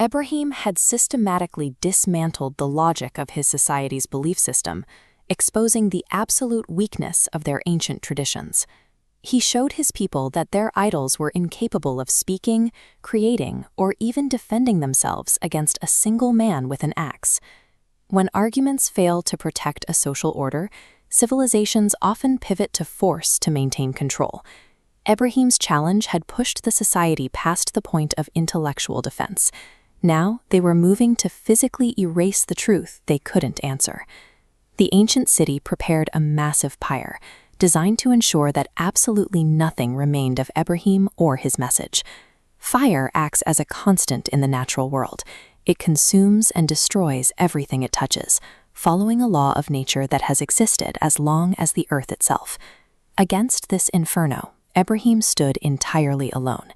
Ibrahim had systematically dismantled the logic of his society's belief system, exposing the absolute weakness of their ancient traditions. He showed his people that their idols were incapable of speaking, creating, or even defending themselves against a single man with an axe. When arguments fail to protect a social order, civilizations often pivot to force to maintain control. Ibrahim's challenge had pushed the society past the point of intellectual defense. Now they were moving to physically erase the truth they couldn't answer. The ancient city prepared a massive pyre, designed to ensure that absolutely nothing remained of Ibrahim or his message. Fire acts as a constant in the natural world. It consumes and destroys everything it touches, following a law of nature that has existed as long as the earth itself. Against this inferno, Ibrahim stood entirely alone.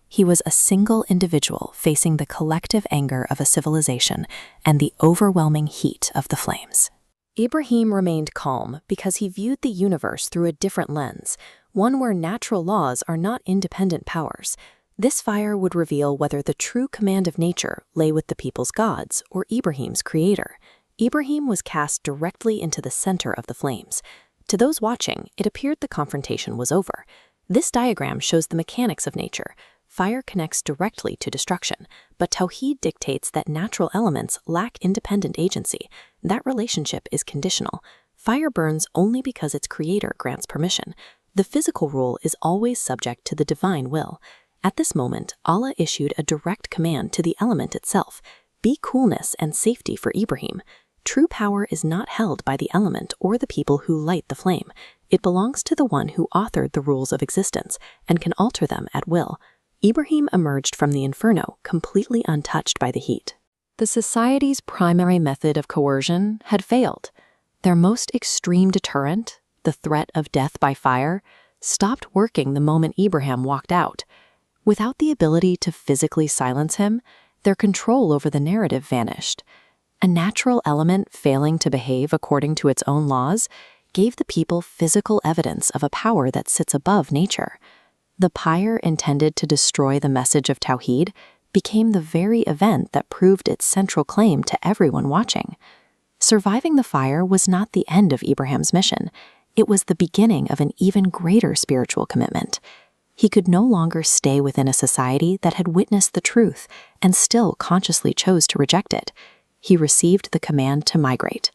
He was a single individual facing the collective anger of a civilization and the overwhelming heat of the flames. Ibrahim remained calm because he viewed the universe through a different lens, one where natural laws are not independent powers. This fire would reveal whether the true command of nature lay with the people's gods or Ibrahim's creator. Ibrahim was cast directly into the center of the flames. To those watching, it appeared the confrontation was over. This diagram shows the mechanics of nature. Fire connects directly to destruction, but Tawheed dictates that natural elements lack independent agency. That relationship is conditional. Fire burns only because its creator grants permission. The physical rule is always subject to the divine will. At this moment, Allah issued a direct command to the element itself: be coolness and safety for Ibrahim. True power is not held by the element or the people who light the flame. It belongs to the one who authored the rules of existence and can alter them at will. Ibrahim emerged from the inferno completely untouched by the heat. The society's primary method of coercion had failed. Their most extreme deterrent, the threat of death by fire, stopped working the moment Ibrahim walked out. Without the ability to physically silence him, their control over the narrative vanished. A natural element failing to behave according to its own laws gave the people physical evidence of a power that sits above nature. The pyre intended to destroy the message of Tawheed became the very event that proved its central claim to everyone watching. Surviving the fire was not the end of Ibrahim's mission. It was the beginning of an even greater spiritual commitment. He could no longer stay within a society that had witnessed the truth and still consciously chose to reject it. He received the command to migrate.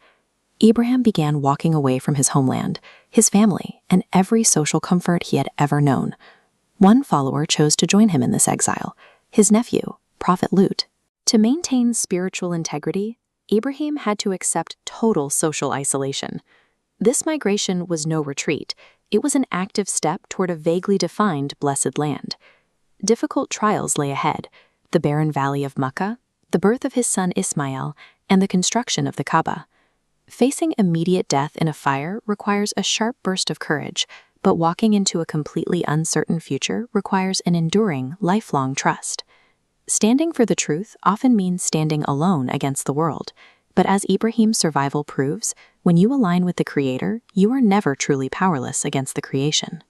Ibrahim began walking away from his homeland, his family, and every social comfort he had ever known. One follower chose to join him in this exile, his nephew, Prophet Lut. To maintain spiritual integrity, Ibrahim had to accept total social isolation. This migration was no retreat. It was an active step toward a vaguely defined blessed land. Difficult trials lay ahead: the barren valley of Makkah, the birth of his son Ismail, and the construction of the Kaaba. Facing immediate death in a fire requires a sharp burst of courage, but walking into a completely uncertain future requires an enduring, lifelong trust. Standing for the truth often means standing alone against the world, but as Ibrahim's survival proves, when you align with the Creator, you are never truly powerless against the creation.